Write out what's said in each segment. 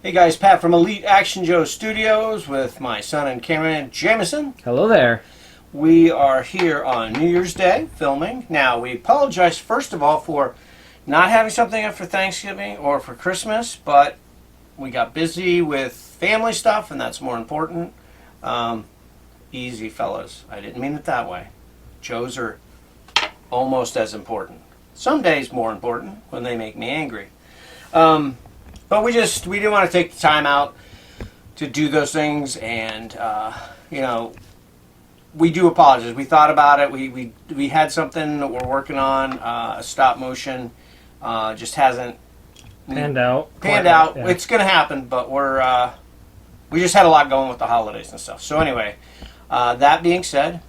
Hey guys, Pat from Elite Action Joe Studios with my son and cameraman Jameson. Hello there. We are here on New Year's Day filming. Now, we apologize first of all for not having something up for Thanksgiving or for Christmas, but we got busy with family stuff and that's more important. Easy, fellas. I didn't mean it that way. Joes are almost as important. Some days more important when they make me angry. But we didn't want to take the time out to do those things, and we do apologize. We thought about it. We had something that we're working on, a stop motion, just hasn't Panned out. Yeah. Yeah. It's going to happen, but we just had a lot going with the holidays and stuff. So anyway, that being said,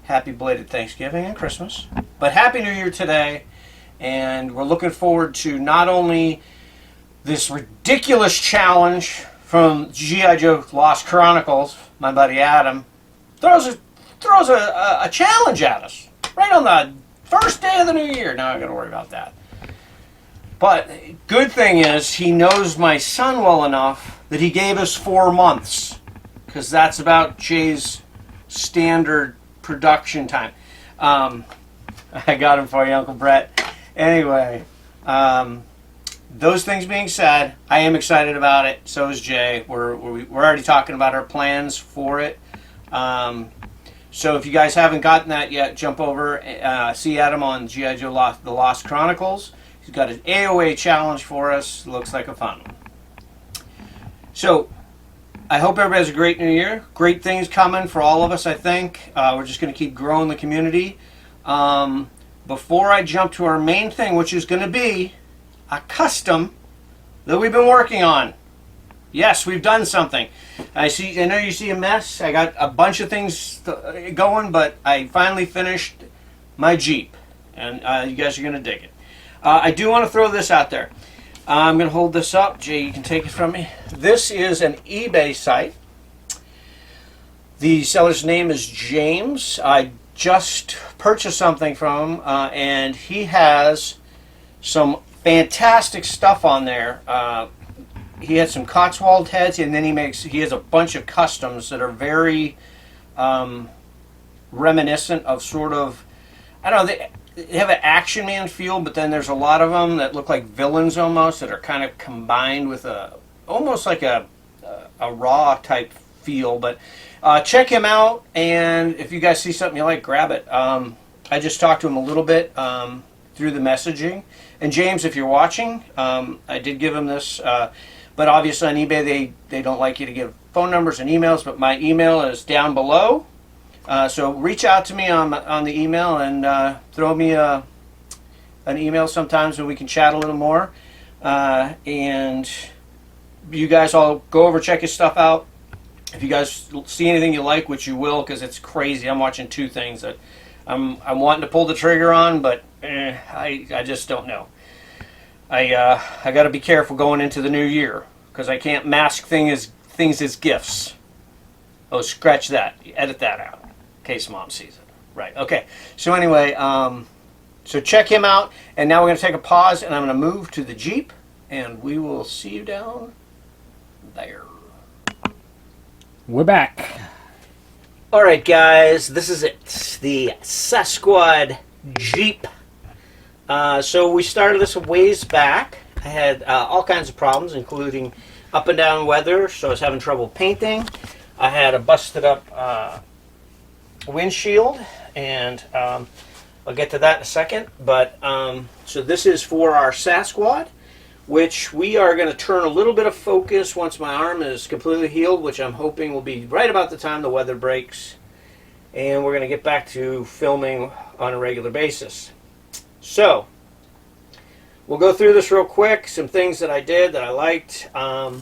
happy belated Thanksgiving and Christmas, but Happy New Year today, and we're looking forward to not only this ridiculous challenge from G.I. Joe Lost Chronicles. My buddy Adam throws a challenge at us right on the first day of the new year. Now I got to worry about that. But good thing is he knows my son well enough that he gave us 4 months, because that's about Jay's standard production time. I got him for you, Uncle Brett. Anyway, those things being said, I am excited about it. So is Jay. We're already talking about our plans for it. So if you guys haven't gotten that yet, jump over, see Adam on G.I. Joe The Lost Chronicles. He's got an AOA challenge for us. Looks like a fun one. So I hope everybody has a great new year. Great things coming for all of us, I think. We're just going to keep growing the community. Before I jump to our main thing, which is going to be a custom that we've been working on. Yes, we've done something. I know you see a mess. I got a bunch of things going, but I finally finished my Jeep, and you guys are going to dig it. I do want to throw this out there. I'm going to hold this up. Jay, you can take it from me. This is an eBay site. The seller's name is James. I just purchased something from him, and he has some fantastic stuff on there. He had some Cotswold heads, and then he has a bunch of customs that are very reminiscent of sort of, I don't know, they have an Action Man feel, but then there's a lot of them that look like villains almost, that are kind of combined with almost like a Raw type feel. But check him out, and if you guys see something you like, grab it. I just talked to him a little bit through the messaging. And James, if you're watching, I did give him this, but obviously on eBay they don't like you to give phone numbers and emails, but my email is down below. So reach out to me on the email and throw me an email sometimes when we can chat a little more. And you guys all go over, check his stuff out. If you guys see anything you like, which you will, because it's crazy. I'm watching 2 things that I'm wanting to pull the trigger on, but I just don't know. I got to be careful going into the new year, because I can't mask things as gifts. Oh, scratch that. Edit that out in case Mom sees it. Right. Okay. So anyway, so check him out, and now we're going to take a pause, and I'm going to move to the Jeep, and we will see you down there. We're back. All right, guys, this is it. The Sasquad Jeep. So we started this a ways back. I had all kinds of problems, including up and down weather, so I was having trouble painting. I had a busted up windshield, and I'll get to that in a second. But so this is for our Sasquad, which we are going to turn a little bit of focus once my arm is completely healed, which I'm hoping will be right about the time the weather breaks. And we're going to get back to filming on a regular basis. So, we'll go through this real quick. Some things that I did that I liked. I'm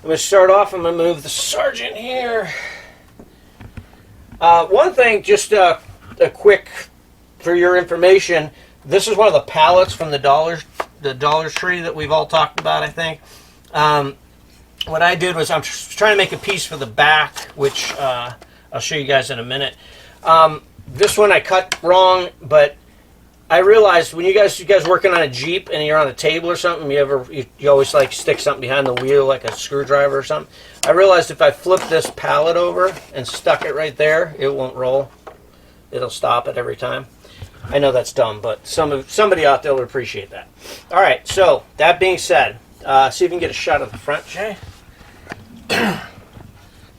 going to start off. I'm going to move the Sergeant here. One thing, just a quick, for your information, this is one of the pallets from the Dollar Tree that we've all talked about, I think. What I did was I'm trying to make a piece for the back, which I'll show you guys in a minute. This one I cut wrong, but I realized when you guys working on a Jeep and you're on a table or something, you always like stick something behind the wheel like a screwdriver or something. I realized if I flip this pallet over and stuck it right there, it won't roll. It'll stop it every time. I know that's dumb, but somebody out there will appreciate that. All right, so that being said, see if you can get a shot of the front, Jay.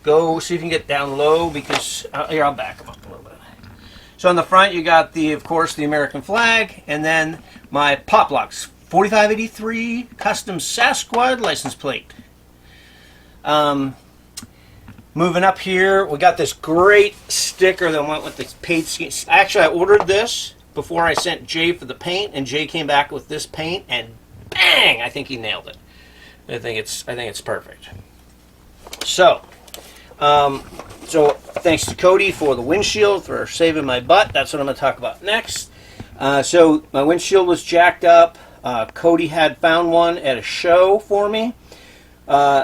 Go see if you can get down low because here, I'll back them up a little bit. So on the front, you got of course, the American flag, and then my pop locks, 4583 custom Sasquad license plate. Moving up here, we got this great sticker that went with the paint scheme. Actually, I ordered this before I sent Jay for the paint, and Jay came back with this paint, and bang! I think he nailed it. I think it's perfect. So thanks to Cody for the windshield, for saving my butt. That's what I'm going to talk about next. So my windshield was jacked up. Cody had found one at a show for me.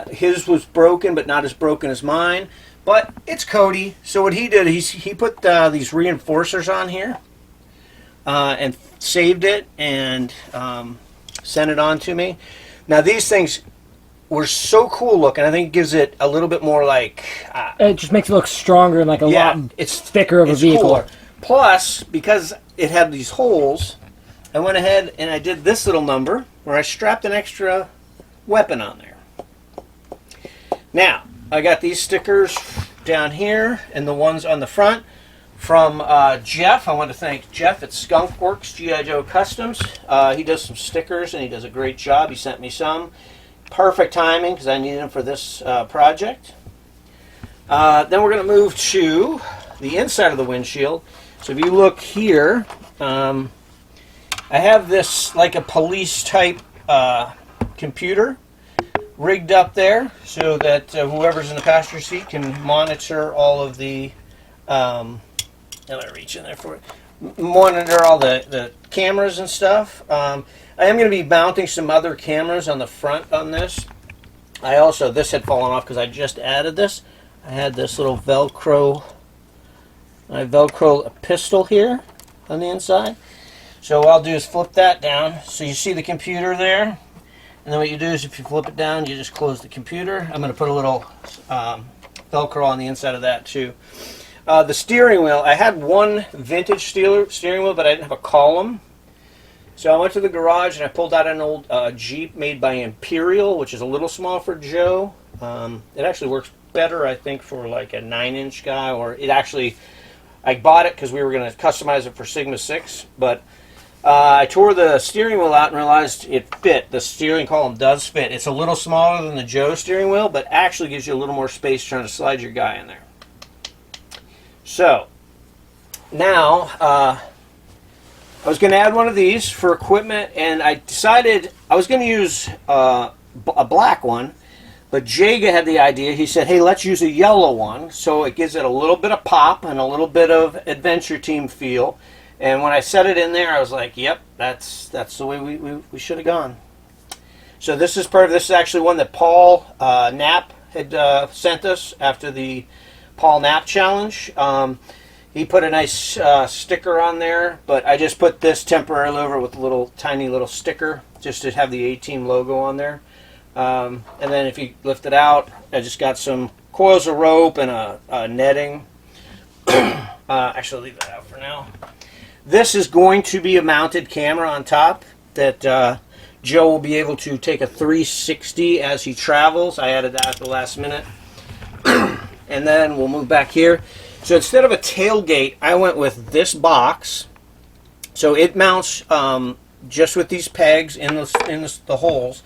His was broken, but not as broken as mine. But it's Cody. So what he did, he put these reinforcers on here and saved it and sent it on to me. Now these things were so cool looking. I think it gives it a little bit more like... it just makes it look stronger and like a lot thicker of a vehicle. Cooler. Plus, because it had these holes, I went ahead and I did this little number where I strapped an extra weapon on there. Now, I got these stickers down here and the ones on the front from Jeff. I want to thank Jeff at Skunk Works G.I. Joe Customs. He does some stickers and he does a great job. He sent me some. Perfect timing because I needed them for this project. Then we're going to move to the inside of the windshield. So if you look here, I have this like a police type computer rigged up there so that whoever's in the passenger seat can monitor all of the let me reach in there for it. Monitor all the cameras and stuff. I am going to be mounting some other cameras on the front on this. This had fallen off because I just added this. I had this little Velcro pistol here on the inside. So what I'll do is flip that down. So you see the computer there. And then what you do is if you flip it down, you just close the computer. I'm going to put a little Velcro on the inside of that too. The steering wheel, I had one vintage steering wheel, but I didn't have a column. So I went to the garage and I pulled out an old Jeep made by Imperial, which is a little small for Joe. It actually works better, I think, for like a 9-inch guy. Or it actually, I bought it because we were going to customize it for Sigma 6. But I tore the steering wheel out and realized it fit. The steering column does fit. It's a little smaller than the Joe steering wheel, but actually gives you a little more space trying to slide your guy in there. So now I was going to add one of these for equipment, and I decided I was going to use a black one, but Jaga had the idea. He said, hey, let's use a yellow one, so it gives it a little bit of pop and a little bit of adventure team feel. And when I set it in there, I was like, yep, that's the way we should have gone. So this is actually one that Paul Knapp had sent us after the Paul Knapp challenge. He put a nice sticker on there, but I just put this temporarily over with a little tiny little sticker just to have the A-Team logo on there. And then if you lift it out, I just got some coils of rope and a netting. Actually, leave that out for now. This is going to be a mounted camera on top that Joe will be able to take a 360 as he travels. I added that at the last minute. And then we'll move back here. So instead of a tailgate, I went with this box. So it mounts just with these pegs in the holes,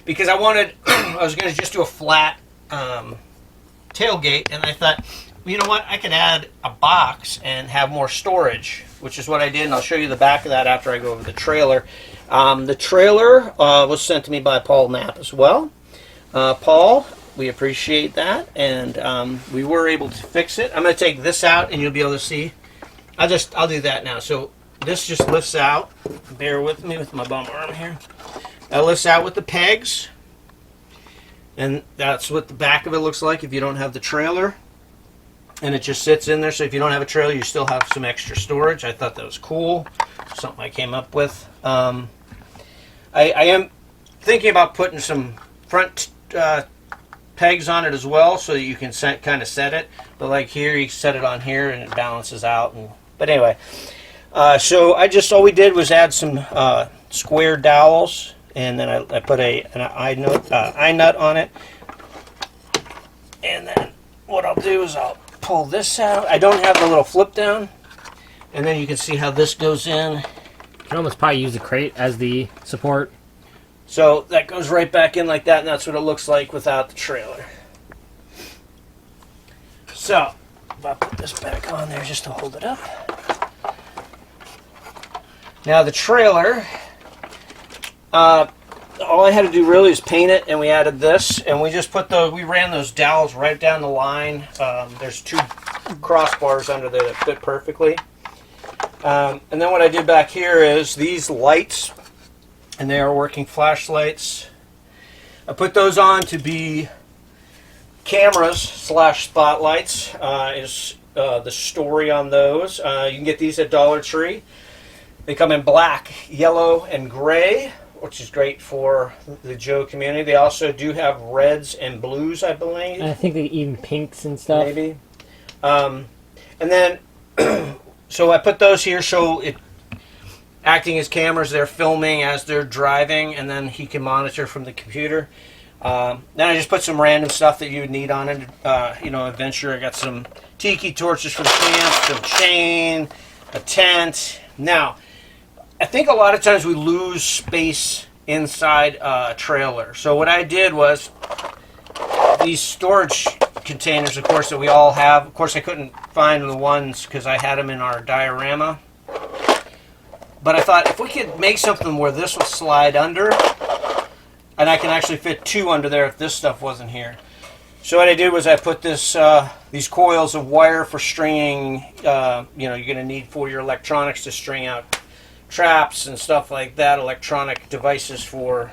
because I was going to just do a flat tailgate, and I thought, you know what, I could add a box and have more storage, which is what I did, and I'll show you the back of that after I go over the trailer. The trailer was sent to me by Paul Knapp as well. Paul, we appreciate that, and we were able to fix it. I'm going to take this out, and you'll be able to see. I'll do that now. So this just lifts out. Bear with me with my bum arm here. That lifts out with the pegs, and that's what the back of it looks like if you don't have the trailer. And it just sits in there, so if you don't have a trailer, you still have some extra storage. I thought that was cool. something I came up with. I am thinking about putting some front pegs on it as well, so that you can kind of set it. But like here, you set it on here and it balances out. But anyway, so all we did was add some square dowels, and then I put an eye nut on it. And then what I'll do is I'll pull this out. I don't have the little flip down, and then you can see how this goes in. You can almost probably use the crate as the support. So that goes right back in like that, and that's what it looks like without the trailer. So, if I put this back on there just to hold it up. Now the trailer, all I had to do really is paint it, and we added this, and we just we ran those dowels right down the line. There's 2 crossbars under there that fit perfectly. And then what I did back here is these lights, and they are working flashlights. I put those on to be cameras / spotlights. Is the story on those. You can get these at Dollar Tree. They come in black, yellow, and gray, which is great for the Joe community. They also do have reds and blues, I believe. And I think they even pinks and stuff. Maybe. And then, so I put those here, so it acting as cameras, they're filming as they're driving, and then he can monitor from the computer. Then I just put some random stuff that you would need on it. Adventure. I got some tiki torches for the camp, some chain, a tent. Now, I think a lot of times we lose space inside a trailer. So what I did was these storage containers, of course, that we all have. Of course, I couldn't find the ones because I had them in our diorama. But I thought if we could make something where this will slide under, and I can actually fit 2 under there if this stuff wasn't here. So what I did was I put these coils of wire for stringing, you're going to need for your electronics to string out traps and stuff like that, electronic devices for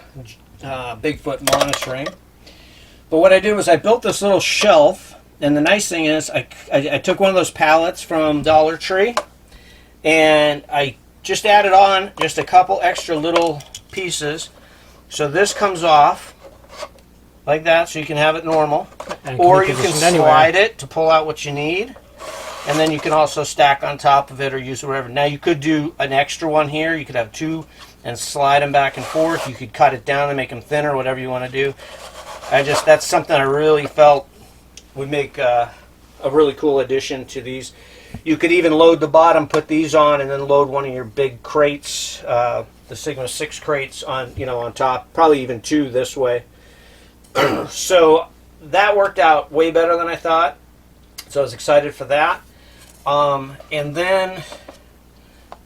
Bigfoot monitoring. But what I did was I built this little shelf, and the nice thing is I took one of those pallets from Dollar Tree, and I just added on just a couple extra little pieces. So this comes off like that, so you can have it normal. Or you can slide it to pull out what you need. And then you can also stack on top of it or use it wherever. Now you could do an extra one here. You could have 2 and slide them back and forth. You could cut it down and make them thinner, whatever you want to do. That's something I really felt would make a really cool addition to these. You could even load the bottom, put these on, and then load one of your big crates, the Sigma 6 crates on top. Probably even 2 this way. So that worked out way better than I thought. So I was excited for that. And then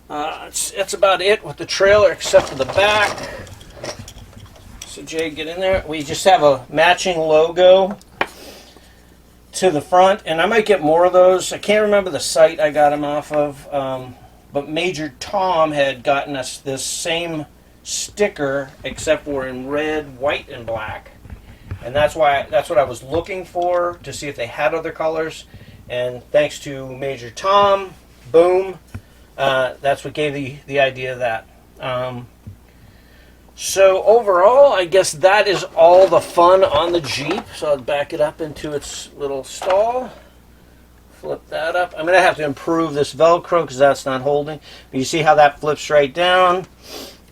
that's about it with the trailer, except for the back. So Jay, get in there. We just have a matching logo to the front, and I might get more of those. I can't remember the site I got them off of, but Major Tom had gotten us this same sticker, except we're in red, white, and black. And that's what I was looking for, to see if they had other colors. And thanks to Major Tom, boom, that's what gave the idea of that. So overall, I guess that is all the fun on the Jeep. So I'll back it up into its little stall. Flip that up. I'm going to have to improve this Velcro because that's not holding. But you see how that flips right down.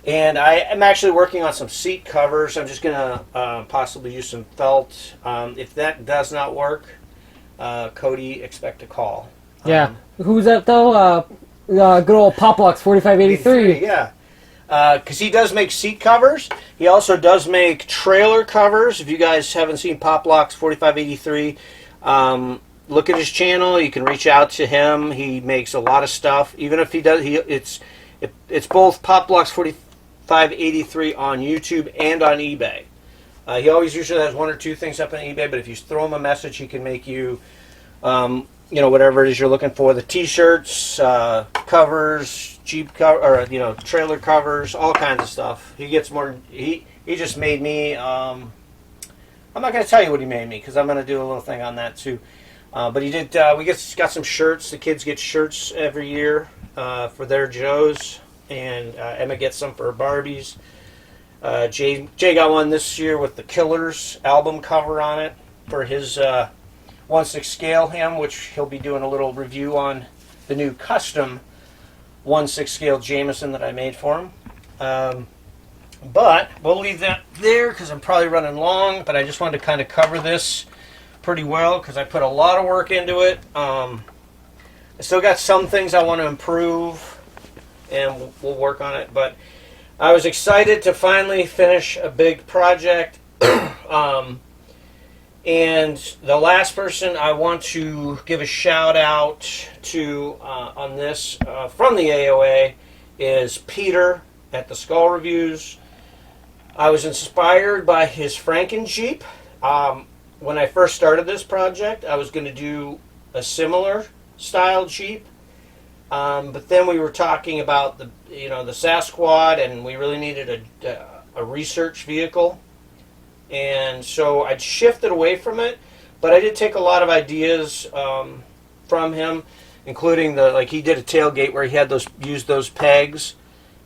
And I am actually working on some seat covers. I'm just going to possibly use some felt. If that does not work, Cody, expect a call. Yeah. Who's that though? Good old Poplux 4583. Yeah. Because he does make seat covers. He also does make trailer covers. If you guys haven't seen Poplux 4583, look at his channel. You can reach out to him. He makes a lot of stuff. Even if he does, it's both Poplux 4583 on YouTube and on eBay. He always usually has 1 or 2 things up on eBay, but if you throw him a message, he can make you, whatever it is you're looking for. The T-shirts, covers, Jeep cover, or trailer covers, all kinds of stuff. He gets more. He just made me. I'm not going to tell you what he made me because I'm going to do a little thing on that too. But he did. We got some shirts. The kids get shirts every year for their Joes, and Emma gets some for her Barbies. Jay got one this year with the Killers album cover on it for his 1/6 scale hymn, which he'll be doing a little review on the new custom 1/6 scale Jameson that I made for him. But we'll leave that there because I'm probably running long, but I just wanted to kind of cover this pretty well because I put a lot of work into it. I still got some things I want to improve, and we'll work on it, but I was excited to finally finish a big project. And the last person I want to give a shout out to on this from the AOA is Peter at the Skull Reviews. I was inspired by his Franken Jeep. When I first started this project, I was going to do a similar style Jeep. But then we were talking about the Sasquad, and we really needed a research vehicle. And so I'd shifted away from it, but I did take a lot of ideas from him, including he did a tailgate where he had used those pegs,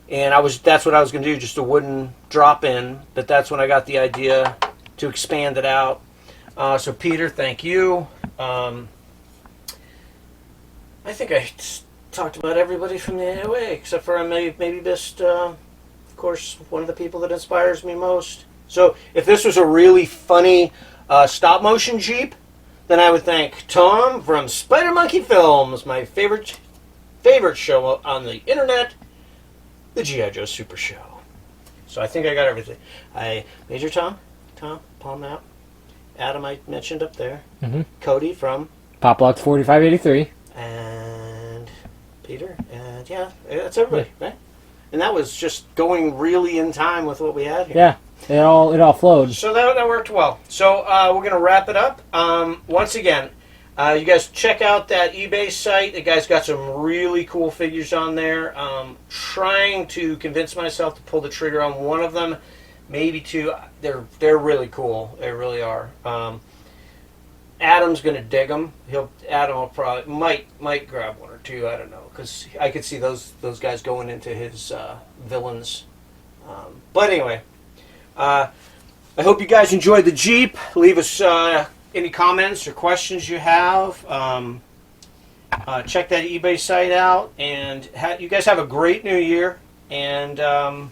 and that's what I was going to do, just a wooden drop-in. But that's when I got the idea to expand it out. So Peter, thank you. I think I talked about everybody from the AOA, except for maybe just, of course, one of the people that inspires me most. So if this was a really funny stop-motion Jeep, then I would thank Tom from SpiderMonkeyFilms, my favorite show on the internet, the G.I. Joe Super Show. So I think I got everything. Major Tom, Palm Map, Adam I mentioned up there, Cody from Poplox 4583, and Peter, and yeah, that's everybody, right? And that was just going really in time with what we had here. Yeah. It all flowed. So that worked well. So we're going to wrap it up. Once again, you guys check out that eBay site. The guy's got some really cool figures on there. Trying to convince myself to pull the trigger on one of them, maybe two. They're really cool. They really are. Adam's going to dig them. Adam will probably might grab one or two. I don't know, because I could see those guys going into his villains. But anyway. I hope you guys enjoyed the Jeep. Leave us any comments or questions you have. Check that eBay site out. And you guys have a great new year. And I'm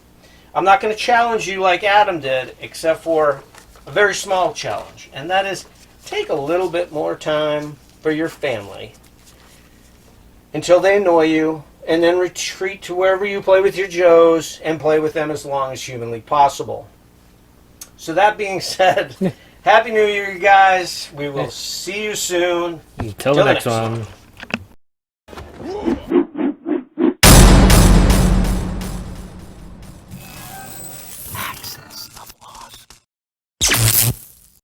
not going to challenge you like Adam did, except for a very small challenge. And that is take a little bit more time for your family until they annoy you. And then retreat to wherever you play with your Joes and play with them as long as humanly possible. So that being said, Happy New Year, you guys. We will see you soon. Until the next one.